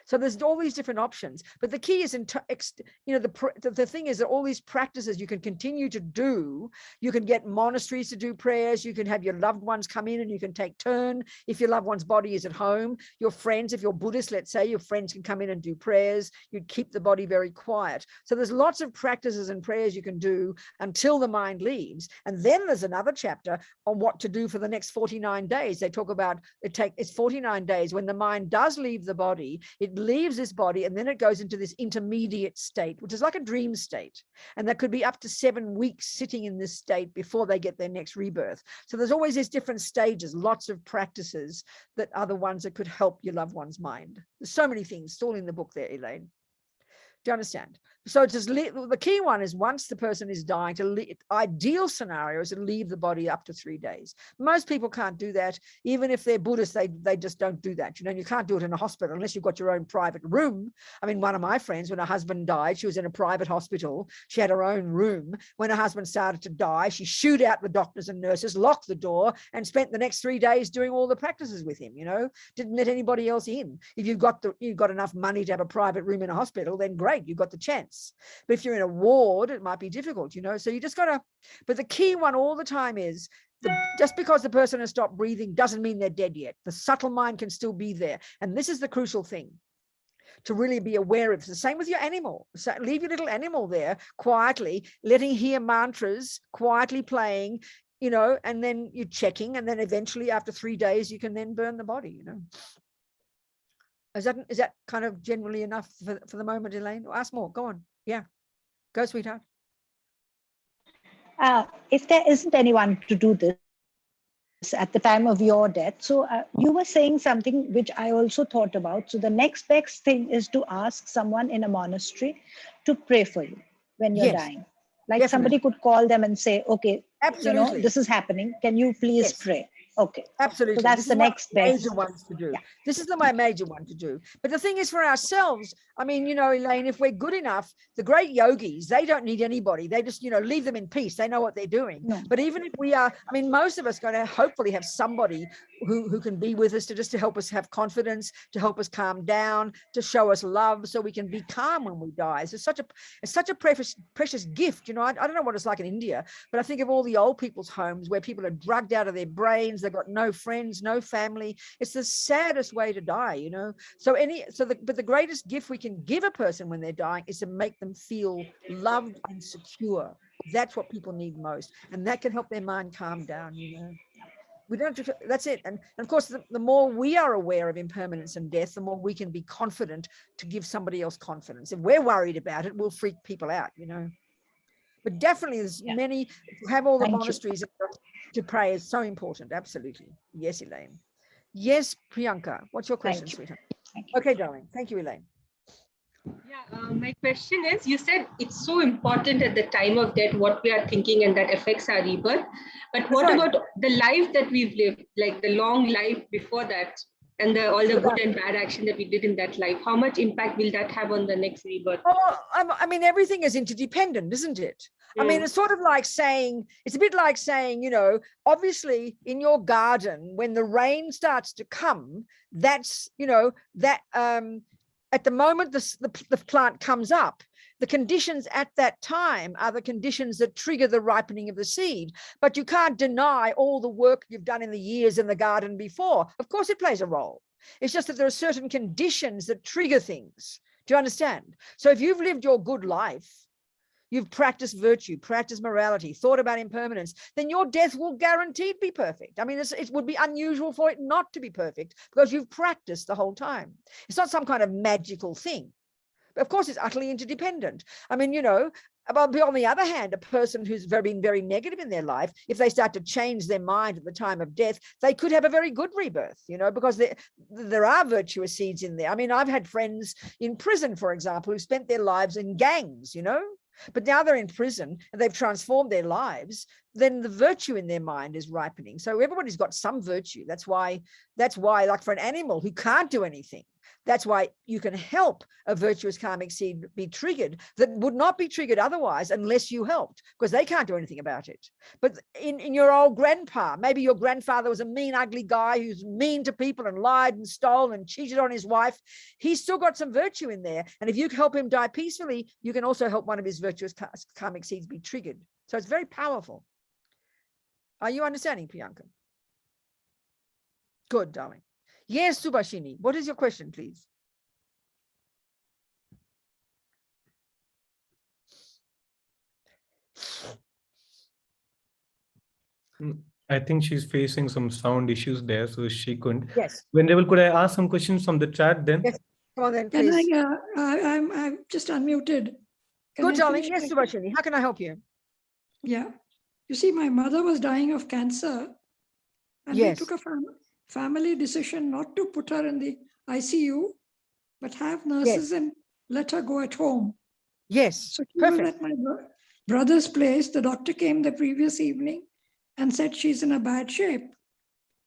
So there's all these different options, but the key is, the thing is that all these practices you can continue to do. You can get monasteries to do prayers. You can have your loved ones come in and you can take turn. If your loved one's body is at home, your friends, if you're Buddhist, let's say, your friends can come in and do prayers. You'd keep the body very quiet. So there's lots of practices and prayers you can do until the mind leaves. And then there's another chapter on what to do for the next 49 days. They talk about it's 49 days. When the mind does leave the body, it it leaves this body and then it goes into this intermediate state, which is like a dream state. And that could be up to 7 weeks sitting in this state before they get their next rebirth. So there's always these different stages, lots of practices that are the ones that could help your loved one's mind. There's so many things, it's all in the book there, Elaine. Do you understand? So just the key one is once the person is dying, ideal scenario is to leave the body up to 3 days. Most people can't do that. Even if they're Buddhist, they just don't do that. You know, you can't do it in a hospital unless you've got your own private room. I mean, one of my friends, when her husband died, she was in a private hospital. She had her own room. When her husband started to die, she shooed out the doctors and nurses, locked the door, and spent the next 3 days doing all the practices with him, you know, didn't let anybody else in. If you've got enough money to have a private room in a hospital, then great, you've got the chance. But if you're in a ward, it might be difficult, you know. So you just got to, but the key one all the time is just because the person has stopped breathing doesn't mean they're dead yet. The subtle mind can still be there. And this is the crucial thing to really be aware of. It's the same with your animal. So leave your little animal there quietly, letting hear mantras, quietly playing, you know, and then you're checking. And then eventually after 3 days, you can then burn the body, you know. Is that kind of generally enough for the moment, Elaine? Ask more. Go on. Yeah. Go, sweetheart. If there isn't anyone to do this at the time of your death, so you were saying something which I also thought about. So the next best thing is to ask someone in a monastery to pray for you when you're dying. Like Definitely. Somebody could call them and say, okay, absolutely, you know, this is happening. Can you please pray? Okay. Absolutely. So that's the next best. Major ones to do. Yeah. This is my major one to do. But the thing is for ourselves, I mean, you know, Elaine, if we're good enough, the great yogis, they don't need anybody. They just, you know, leave them in peace. They know what they're doing. No. But even if we are, I mean, most of us going to hopefully have somebody who can be with us to help us have confidence, to help us calm down, to show us love so we can be calm when we die. It's such a precious gift. You know, I don't know what it's like in India, but I think of all the old people's homes where people are drugged out of their brains. They've got no friends, no family. It's the saddest way to die, you know. But the greatest gift we can give a person when they're dying is to make them feel loved and secure. That's what people need most, and that can help their mind calm down, you know. We don't have to, that's it. And of course, the more we are aware of impermanence and death, the more we can be confident to give somebody else confidence. If we're worried about it, we'll freak people out, you know. But definitely there's many, to have all the monasteries to pray is so important. Absolutely. Yes, Elaine. Yes, Priyanka. What's your question, sweetheart? Okay, darling. Thank you, Elaine. Yeah, my question is, you said it's so important at the time of death what we are thinking and that affects our rebirth. But what about the life that we've lived, like the long life before that and all the good and bad action that we did in that life? How much impact will that have on the next rebirth? Oh, I mean, everything is interdependent, isn't it? I mean, it's sort of like saying, it's a bit like saying, you know, obviously in your garden, when the rain starts to come, that's, you know, that at the moment the plant comes up, the conditions at that time are the conditions that trigger the ripening of the seed. But you can't deny all the work you've done in the years in the garden before. Of course, it plays a role. It's just that there are certain conditions that trigger things. Do you understand? So if you've lived your good life, you've practiced virtue, practiced morality, thought about impermanence, then your death will guaranteed be perfect. I mean, it would be unusual for it not to be perfect because you've practiced the whole time. It's not some kind of magical thing. But of course, it's utterly interdependent. I mean, you know, but on the other hand, a person who's been very negative in their life, if they start to change their mind at the time of death, they could have a very good rebirth, you know, because there are virtuous seeds in there. I mean, I've had friends in prison, for example, who spent their lives in gangs, you know, but now they're in prison and they've transformed their lives, then the virtue in their mind is ripening. So everybody's got some virtue. That's why, like for an animal who can't do anything, that's why you can help a virtuous karmic seed be triggered that would not be triggered otherwise unless you helped, because they can't do anything about it. But in your old grandpa, maybe your grandfather was a mean, ugly guy who's mean to people and lied and stole and cheated on his wife. He's still got some virtue in there. And if you help him die peacefully, you can also help one of his virtuous karmic seeds be triggered. So it's very powerful. Are you understanding, Priyanka? Good, darling. Yes, Subhashini. What is your question, please? I think she's facing some sound issues there, so she couldn't. Yes. Venerable, could I ask some questions from the chat then? Yes. Come Go on then, Can please. I'm just unmuted. Can Good, I darling. finish Yes, my- Subhashini. How can I help you? Yeah. You see, my mother was dying of cancer, and Yes. we took a family decision not to put her in the ICU, but have nurses and let her go at home. Yes. So she was Perfect. at my brother's place. The doctor came the previous evening and said she's in a bad shape.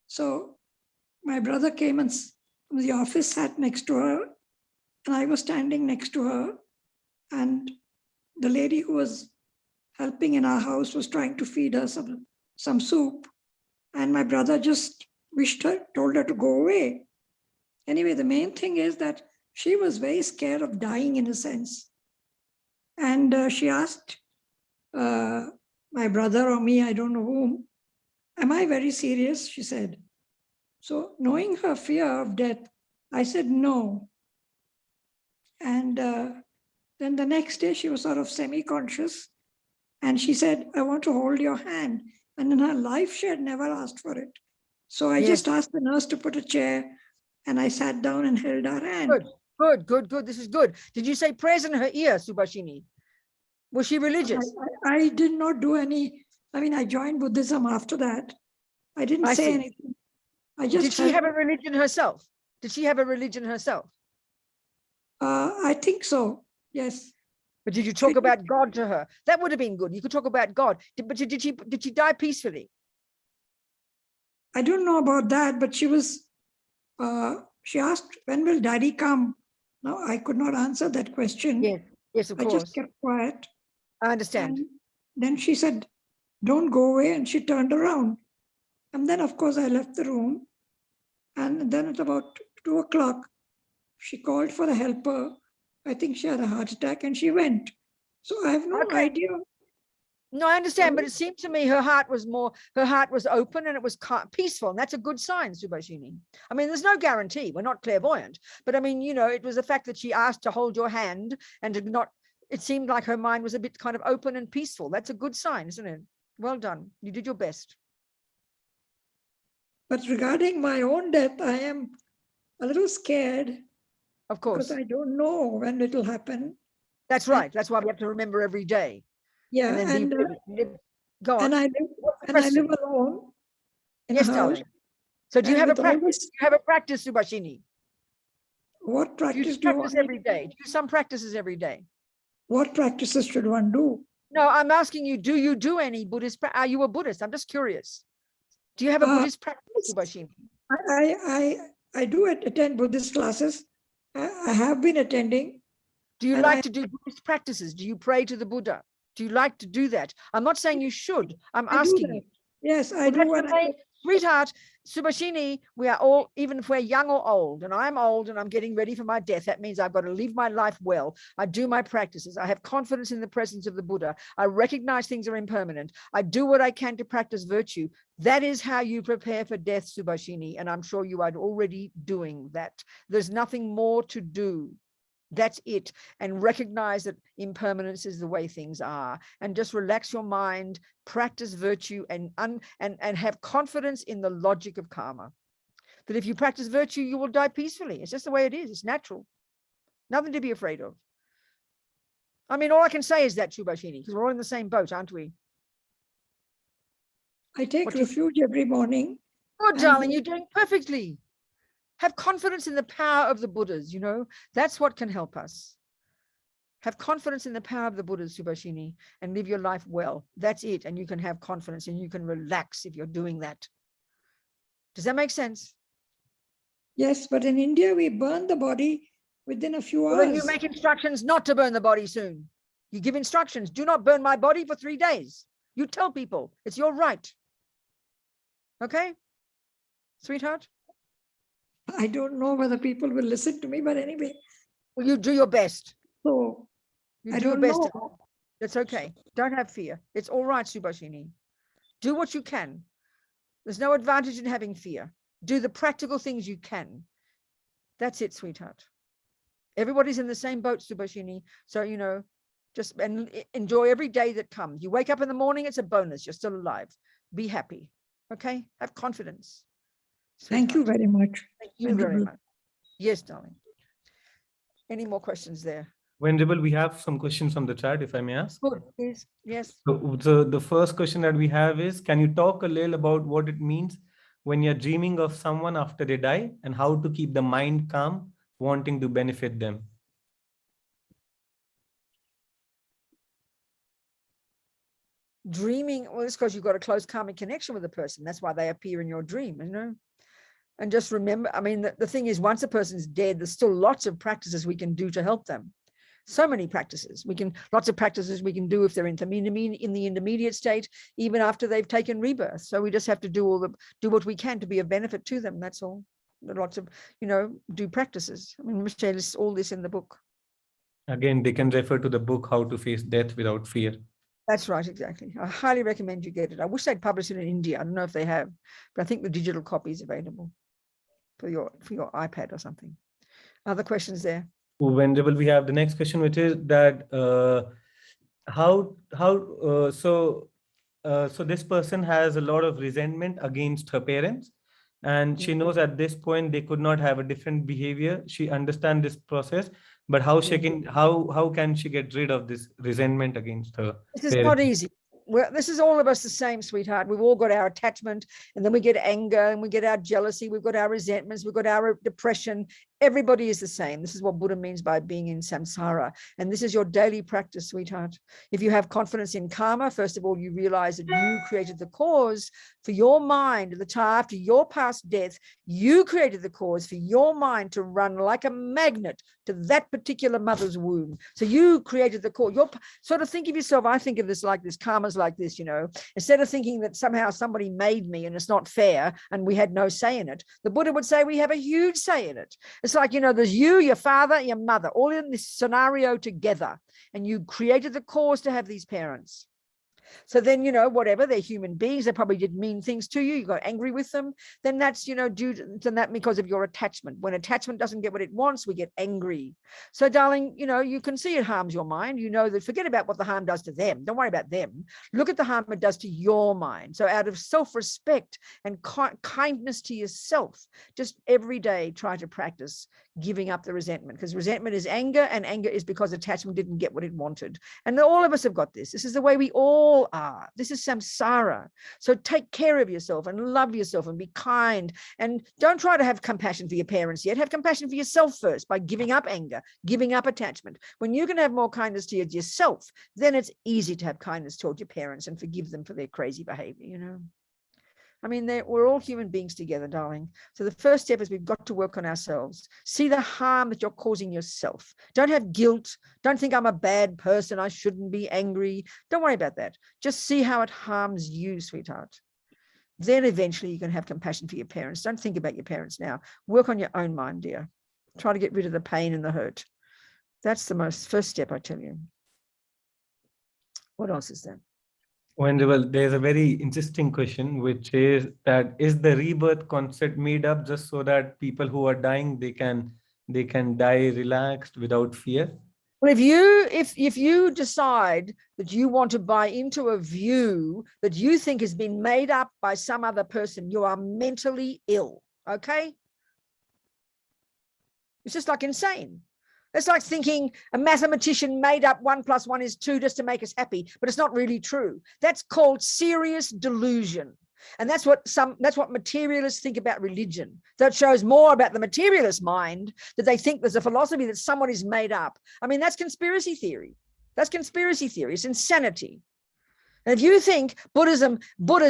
So my brother came and from the office, sat next to her, and I was standing next to her. And the lady who was helping in our house was trying to feed her some soup. And my brother just told her to go away. Anyway, the main thing is that she was very scared of dying in a sense. And she asked my brother or me, I don't know whom, am I very serious? She said. So knowing her fear of death, I said no. And then the next day she was sort of semi-conscious. And she said, I want to hold your hand. And in her life, she had never asked for it. So I just asked the nurse to put a chair, and I sat down and held her hand. Good, good, good, good. This is good. Did you say prayers in her ear, Subhashini? Was she religious? I did not do any. I mean, I joined Buddhism after that. I didn't say anything. I just Did she have a religion herself? Did she have a religion herself? I think so. Yes. But did you talk about God to her? That would have been good. You could talk about God. But did she die peacefully? I don't know about that, but she asked, when will daddy come? No, I could not answer that question. Yes, yes, of course. I just kept quiet. I understand. And then she said, don't go away. And she turned around. And then, of course, I left the room. And then at about 2 o'clock, she called for a helper. I think she had a heart attack and she went. So I have no idea. No, I understand, but it seemed to me her heart was open and it was peaceful. And that's a good sign, Subhashini. I mean, there's no guarantee. We're not clairvoyant. But I mean, it was the fact that she asked to hold your hand and did not, it seemed like her mind was a bit kind of open and peaceful. That's a good sign, isn't it? Well done. You did your best. But regarding my own death, I am a little scared. Of course. Because I don't know when it will happen. That's right. That's why we have to remember every day. Yeah. And go on. And I live alone in a house. Darling. So do you have a practice? Do you have a practice, Subhashini? What practice do you practice every day? Do some practices every day? What practices should one do? No, I'm asking you, do you do any Buddhist? Are you a Buddhist? I'm just curious. Do you have a Buddhist practice, Subhashini? I do attend Buddhist classes. I have been attending. Do you like to do Buddhist practices? Do you pray to the Buddha? Do you like to do that? I'm not saying you should. I'm asking you. Yes, I do. Sweetheart, Subhashini, we are all, even if we're young or old, and I'm old and I'm getting ready for my death, that means I've got to live my life well. I do my practices. I have confidence in the presence of the Buddha. I recognize things are impermanent. I do what I can to practice virtue. That is how you prepare for death, Subhashini, and I'm sure you are already doing that. There's nothing more to do. That's it. And recognize that impermanence is the way things are. And just relax your mind, practice virtue, and have confidence in the logic of karma. That if you practice virtue, you will die peacefully. It's just the way it is. It's natural. Nothing to be afraid of. I mean, all I can say is that, Subhashini, because we're all in the same boat, aren't we? I take refuge every morning. Oh, darling, you're doing perfectly. Have confidence in the power of the Buddhas, that's what can help us. Have confidence in the power of the Buddhas, Subhashini, and live your life well. That's it. And you can have confidence and you can relax if you're doing that. Does that make sense? Yes, but in India, we burn the body within a few hours. Well, then you make instructions not to burn the body soon. You give instructions, do not burn my body for 3 days. You tell people, it's your right. Okay, sweetheart? I don't know whether people will listen to me, but anyway. Well, you do your best. So you do your best. That's okay. Don't have fear. It's all right, Subhashini. Do what you can. There's no advantage in having fear. Do the practical things you can. That's it, sweetheart. Everybody's in the same boat, Subhashini. So, just enjoy every day that comes. You wake up in the morning, it's a bonus. You're still alive. Be happy. Okay? Have confidence. Thank you very much. Thank you very much. Yes, darling. Any more questions there? Venerable, we have some questions from the chat, if I may ask. Good, please. Yes. So the first question that we have is, can you talk a little about what it means when you're dreaming of someone after they die and how to keep the mind calm, wanting to benefit them? Dreaming, well, it's because you've got a close karmic connection with the person. That's why they appear in your dream, you know. And just remember, I mean, the thing is, once a person's dead, there's still lots of practices we can do to help them. So many practices. Lots of practices we can do if they're in the intermediate state, even after they've taken rebirth. So we just have to do what we can to be of benefit to them. That's all. There are lots of, do practices. I mean, Michelle lists all this in the book. Again, they can refer to the book, How to Face Death Without Fear. That's right, exactly. I highly recommend you get it. I wish they'd publish it in India. I don't know if they have, but I think the digital copy is available for your iPad or something. Other questions there? Venerable, we have the next question, which is that so this person has a lot of resentment against her parents, and she knows at this point they could not have a different behavior. She understands this process, but how can she get rid of this resentment against her This is parents? not easy. Well, this is all of us the same, sweetheart. We've all got our attachment, and then we get anger, and we get our jealousy, we've got our resentments, we've got our depression. Everybody is the same. This is what Buddha means by being in samsara. And this is your daily practice, sweetheart. If you have confidence in karma, first of all, you realize that you created the cause for your mind at the time after your past death. You created the cause for your mind to run like a magnet to that particular mother's womb. So you created the cause. You're sort of think of yourself, I think of this like this, karma's like this, instead of thinking that somehow somebody made me and it's not fair and we had no say in it, the Buddha would say we have a huge say in it. It's like, there's you, your father, your mother, all in this scenario together, and you created the cause to have these parents. So then, whatever, they're human beings, they probably did mean things to you, you got angry with them, then that's, due to that because of your attachment. When attachment doesn't get what it wants, we get angry. So darling, you can see it harms your mind. That forget about what the harm does to them. Don't worry about them. Look at the harm it does to your mind. So out of self-respect and kindness to yourself, just every day try to practice giving up the resentment, because resentment is anger, and anger is because attachment didn't get what it wanted. And all of us have got this. This is the way we all are. This is samsara. So take care of yourself and love yourself and be kind, and don't try to have compassion for your parents yet. Have compassion for yourself first by giving up anger, giving up attachment. When you can have more kindness towards yourself, then it's easy to have kindness toward your parents and forgive them for their crazy behavior, I mean, we're all human beings together, darling. So the first step is we've got to work on ourselves. See the harm that you're causing yourself. Don't have guilt. Don't think I'm a bad person. I shouldn't be angry. Don't worry about that. Just see how it harms you, sweetheart. Then eventually you can have compassion for your parents. Don't think about your parents now. Work on your own mind, dear. Try to get rid of the pain and the hurt. That's the first step, I tell you. What else is there? Venerable, there's a very interesting question, which is that is the rebirth concept made up just so that people who are dying, they can die relaxed without fear? Well, if you decide that you want to buy into a view that you think has been made up by some other person, you are mentally ill, okay? It's just like insane. It's like thinking a mathematician made up 1 + 1 is 2 just to make us happy, but it's not really true. That's called serious delusion. And that's what materialists think about religion. That shows more about the materialist mind, that they think there's a philosophy that someone is made up. I mean, that's conspiracy theory. That's conspiracy theory. It's insanity. And if you think Buddha's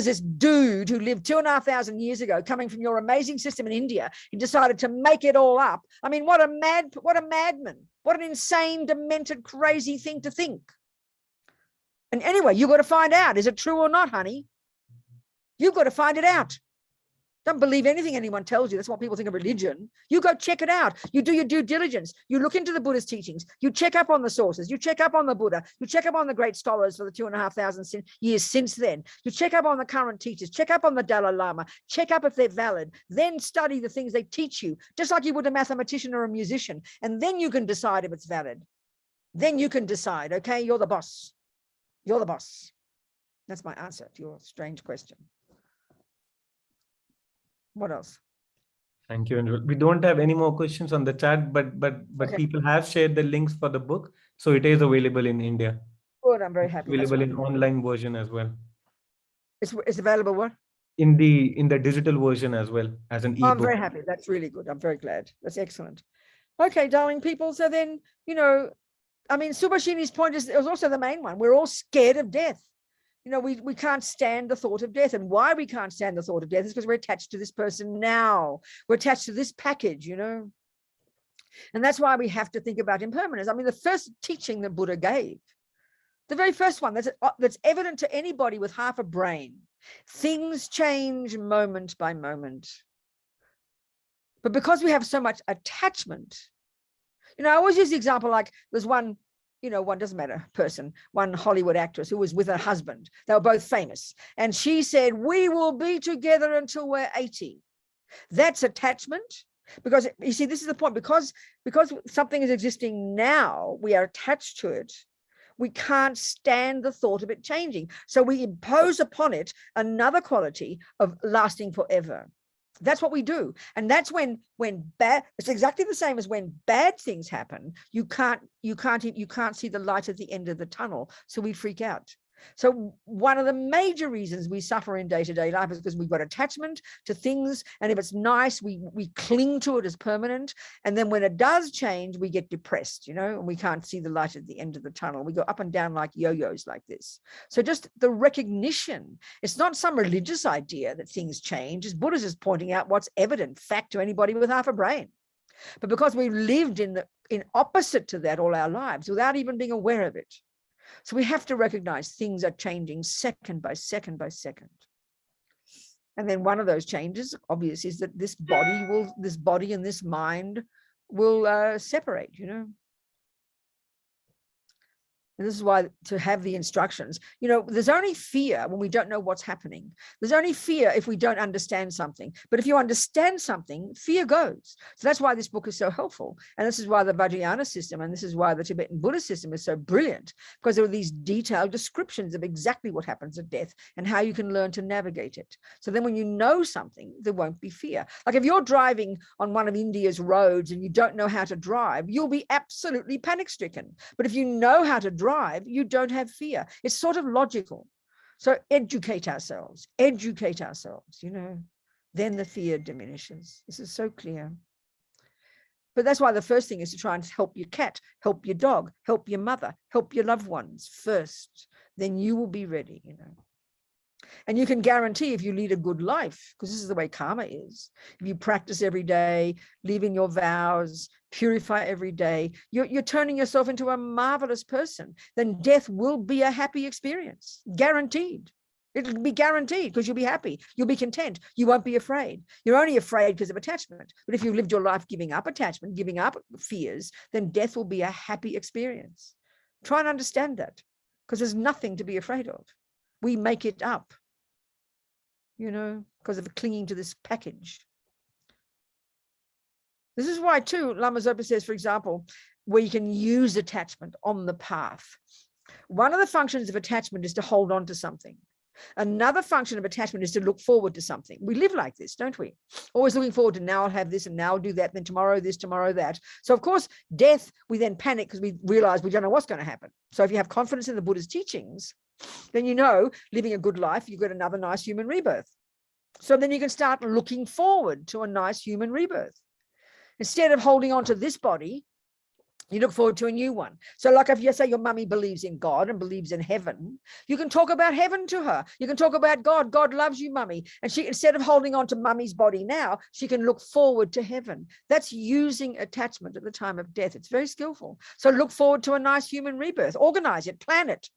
this dude who lived 2,500 years ago, coming from your amazing system in India, he decided to make it all up. I mean, what a madman, what an insane, demented, crazy thing to think. And anyway, you've got to find out, is it true or not, honey? You've got to find it out. Don't believe anything anyone tells you. That's what people think of religion. You go check it out. You do your due diligence. You look into the Buddhist teachings. You check up on the sources. You check up on the Buddha. You check up on the great scholars for the 2,500 years since then. You check up on the current teachers. Check up on the Dalai Lama. Check up if they're valid. Then study the things they teach you, just like you would a mathematician or a musician. And then you can decide if it's valid. Then you can decide, okay, you're the boss. You're the boss. That's my answer to your strange question. What else? Thank you, Venerable. We don't have any more questions on the chat, but Okay. people have shared the links for the book, so it is available in India. Good, I'm very happy. That's Available right. in online version as well. It's available what? In the digital version as well as an I'm ebook. very happy. That's really good. I'm very glad. That's excellent. Okay, darling people. So then, you know, I mean, Subhashini's point is also the main one. We're all scared of death. You know, we can't stand the thought of death. And why we can't stand the thought of death is because we're attached to this person now. We're attached to this package, you know. And that's why we have to think about impermanence. I mean, the first teaching that Buddha gave, the very first one that's evident to anybody with half a brain, things change moment by moment. But because we have so much attachment, you know, I always use the example, like there's one, you know, one doesn't matter person, one Hollywood actress who was with her husband. They were both famous. And she said, we will be together until we're 80. That's attachment. Because you see, this is the point, because something is existing now, we are attached to it. We can't stand the thought of it changing. So we impose upon it another quality of lasting forever. That's what we do. And that's when bad, it's exactly the same as when bad things happen. You can't see the light at the end of the tunnel. So we freak out. So one of the major reasons we suffer in day-to-day life is because we've got attachment to things. And if it's nice, we cling to it as permanent. And then when it does change, we get depressed, you know, and we can't see the light at the end of the tunnel. We go up and down like yo-yos like this. So just the recognition, it's not some religious idea that things change. As Buddha is pointing out what's evident fact to anybody with half a brain. But because we've lived in opposite to that all our lives without even being aware of it. So we have to recognize things are changing second by second by second. And then one of those changes, obvious, is that this body and this mind will separate, you know. And this is why to have the instructions, you know, there's only fear when we don't know what's happening. There's only fear if we don't understand something. But if you understand something, fear goes. So that's why this book is so helpful. And this is why the Vajrayana system, and this is why the Tibetan Buddhist system is so brilliant, because there are these detailed descriptions of exactly what happens at death and how you can learn to navigate it. So then when you know something, there won't be fear. Like if you're driving on one of India's roads and you don't know how to drive, you'll be absolutely panic-stricken. But if you know how to drive, you don't have fear. It's sort of logical. So educate ourselves, you know, then the fear diminishes. This is so clear. But that's why the first thing is to try and help your cat, help your dog, help your mother, help your loved ones first. Then you will be ready, you know. And you can guarantee if you lead a good life, because this is the way karma is. If you practice every day, live in your vows, purify every day, you're turning yourself into a marvelous person. Then death will be a happy experience, guaranteed. It'll be guaranteed because you'll be happy. You'll be content. You won't be afraid. You're only afraid because of attachment. But if you've lived your life giving up attachment, giving up fears, then death will be a happy experience. Try and understand that, because there's nothing to be afraid of. We make it up, you know, because of clinging to this package. This is why, too, Lama Zopa says, for example, where you can use attachment on the path. One of the functions of attachment is to hold on to something. Another function of attachment is to look forward to something. We live like this, don't we? Always looking forward to now I'll have this and now I'll do that, then tomorrow this, tomorrow that. So of course, death, we then panic because we realize we don't know what's going to happen. So if you have confidence in the Buddha's teachings, then you know, living a good life, you get another nice human rebirth. So then you can start looking forward to a nice human rebirth. Instead of holding on to this body, you look forward to a new one. So like if you say your mummy believes in God and believes in heaven, you can talk about heaven to her. You can talk about God. God loves you, mummy. And she, instead of holding on to mummy's body now, she can look forward to heaven. That's using attachment at the time of death. It's very skillful. So look forward to a nice human rebirth. Organize it, plan it.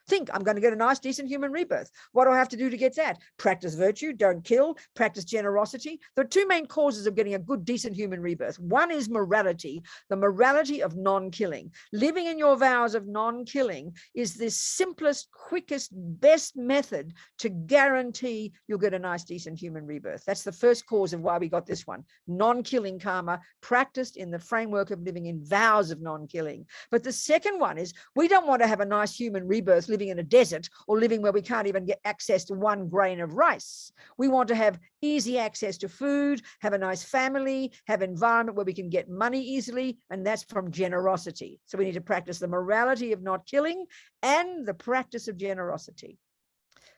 Think, I'm going to get a nice, decent human rebirth. What do I have to do to get that? Practice virtue, don't kill, practice generosity. There are two main causes of getting a good, decent human rebirth. One is morality, the morality of non-killing. Living in your vows of non-killing is the simplest, quickest, best method to guarantee you'll get a nice, decent human rebirth. That's the first cause of why we got this one. Non-killing karma practiced in the framework of living in vows of non-killing. But the second one is we don't want to have a nice human rebirth living in a desert or living where we can't even get access to 1 grain of rice. We want to have easy access to food, have a nice family, have an environment where we can get money easily, and that's from generosity. So we need to practice the morality of not killing and the practice of generosity.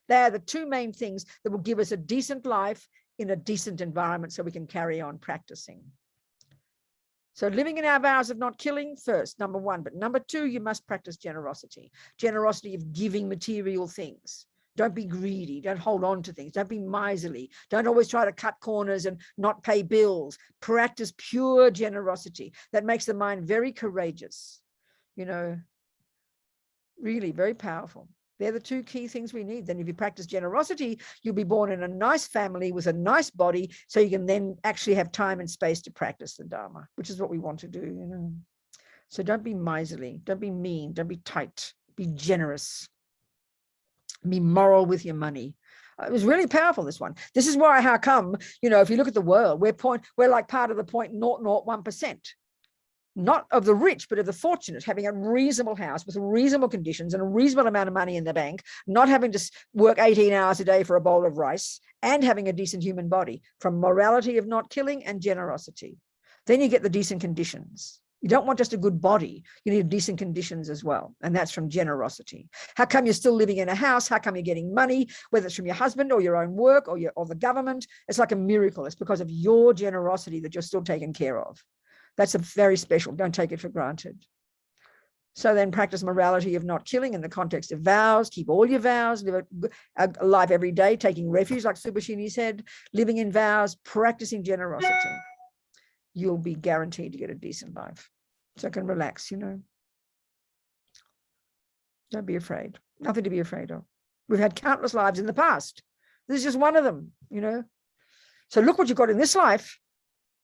They are the 2 main things that will give us a decent life in a decent environment so we can carry on practicing. So living in our vows of not killing first, number 1. But number 2, you must practice generosity. Generosity of giving material things. Don't be greedy. Don't hold on to things. Don't be miserly. Don't always try to cut corners and not pay bills. Practice pure generosity. That makes the mind very courageous. You know, really very powerful. They're the 2 key things we need. Then if you practice generosity, you'll be born in a nice family with a nice body, so you can then actually have time and space to practice the Dharma, which is what we want to do, you know. So don't be miserly, don't be mean, don't be tight, be generous, be moral with your money. It was really powerful, this one. This is why, how come, you know, if you look at the world, we're like part of the 0.001%. Not of the rich, but of the fortunate, having a reasonable house with reasonable conditions and a reasonable amount of money in the bank, not having to work 18 hours a day for a bowl of rice, and having a decent human body, from morality of not killing and generosity. Then you get the decent conditions. You don't want just a good body. You need decent conditions as well. And that's from generosity. How come you're still living in a house? How come you're getting money, whether it's from your husband or your own work or the government? It's like a miracle. It's because of your generosity that you're still taken care of. That's a very special. Don't take it for granted. So then practice morality of not killing in the context of vows. Keep all your vows. Live a life every day, taking refuge, like Subhashini said, living in vows, practicing generosity. You'll be guaranteed to get a decent life. So I can relax, you know. Don't be afraid. Nothing to be afraid of. We've had countless lives in the past. This is just one of them, you know. So look what you've got in this life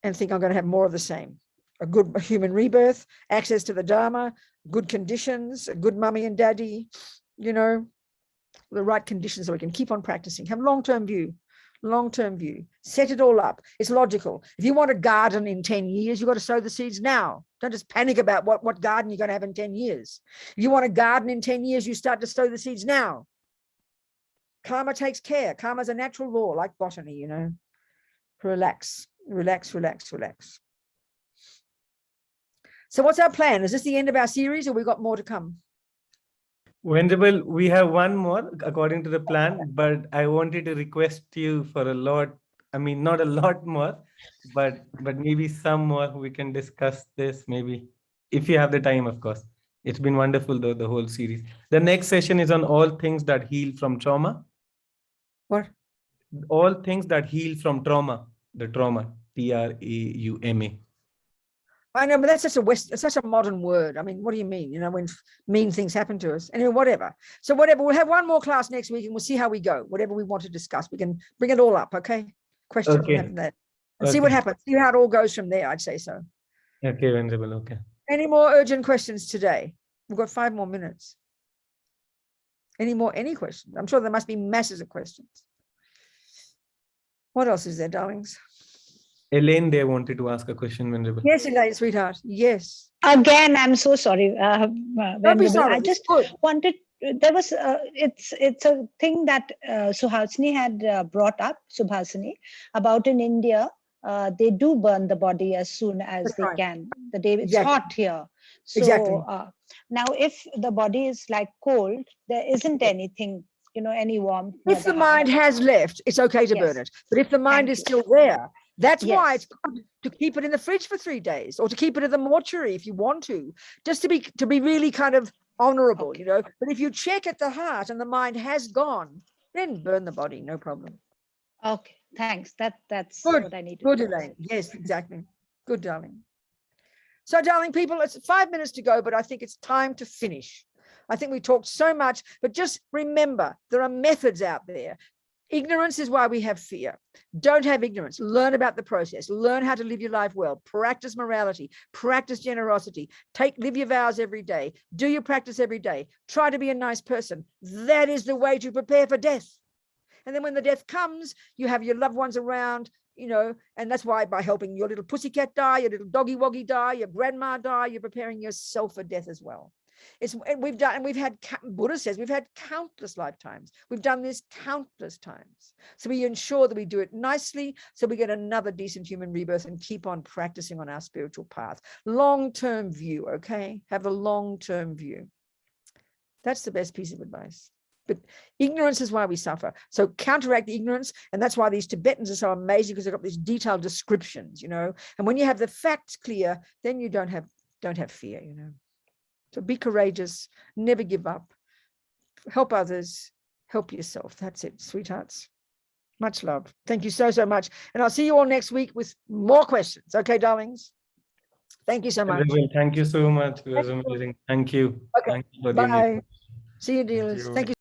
and think, I'm going to have more of the same. A good human rebirth, access to the Dharma, good conditions, a good mummy and daddy, you know, the right conditions so we can keep on practicing. Have long-term view, set it all up. It's logical. If you want a garden in 10 years, you've got to sow the seeds now. Don't just panic about what garden you're going to have in 10 years. If you want a garden in 10 years, you start to sow the seeds now. Karma takes care. Karma is a natural law, like botany, you know. Relax, relax, relax, relax. So what's our plan? Is this the end of our series or we got more to come? Venerable, we have one more according to the plan, but I wanted to request you for a lot. I mean, not a lot more, but maybe some more. We can discuss this maybe if you have the time, of course. It's been wonderful though, the whole series. The next session is on all things that heal from trauma. What? All things that heal from trauma. The trauma, Trauma. I know, but that's such a modern word. I mean, what do you mean? You know, when mean things happen to us. Anyway, whatever. So whatever, we'll have one more class next week and we'll see how we go. Whatever we want to discuss, we can bring it all up, okay? Questions and that. And see what happens. See how it all goes from there, I'd say so. Okay, Venerable, okay. Any more urgent questions today? We've got 5 more minutes. Any questions? I'm sure there must be masses of questions. What else is there, darlings? Elaine, they wanted to ask a question, Venerable. Yes, Elaine, sweetheart. Yes. Again, I'm so sorry. Don't be sorry. I just wanted, there was, it's a thing that Suhasini had brought up, Subhasini, about in India, they do burn the body as soon as they can. The day it's hot here. So now if the body is like cold, there isn't anything, you know, any warmth. If the mind has left, it's okay to burn it. But if the mind is still there, that's why it's good to keep it in the fridge for 3 days, or to keep it in the mortuary if you want to, just to be really kind of honorable, you know. But if you check at the heart and the mind has gone, then burn the body, no problem. Okay, thanks. That's good. What I need to Good, know. Elaine. Yes, exactly. Good, darling. So, darling people, it's 5 minutes to go, but I think it's time to finish. I think we talked so much, but just remember, there are methods out there. Ignorance is why we have fear. Don't have ignorance. Learn about the process. Learn how to live your life well. Practice morality. Practice generosity. Live your vows every day. Do your practice every day. Try to be a nice person. That is the way to prepare for death. And then when the death comes, you have your loved ones around, you know, and that's why by helping your little pussycat die, your little doggy woggy die, your grandma die, you're preparing yourself for death as well. We've had, Buddha says, we've had countless lifetimes. We've done this countless times. So we ensure that we do it nicely so we get another decent human rebirth and keep on practicing on our spiritual path. Long-term view, okay? Have a long-term view. That's the best piece of advice. But ignorance is why we suffer. So counteract the ignorance. And that's why these Tibetans are so amazing, because they've got these detailed descriptions, you know. And when you have the facts clear, then you don't have fear, you know. So be courageous, never give up, help others, help yourself. That's it, sweethearts. Much love. Thank you so, so much. And I'll see you all next week with more questions. Okay, darlings? Thank you so much. Thank you so much. It was amazing. Thank you. Okay, Thank you for the bye. invitation. See you, dealers. Thank you.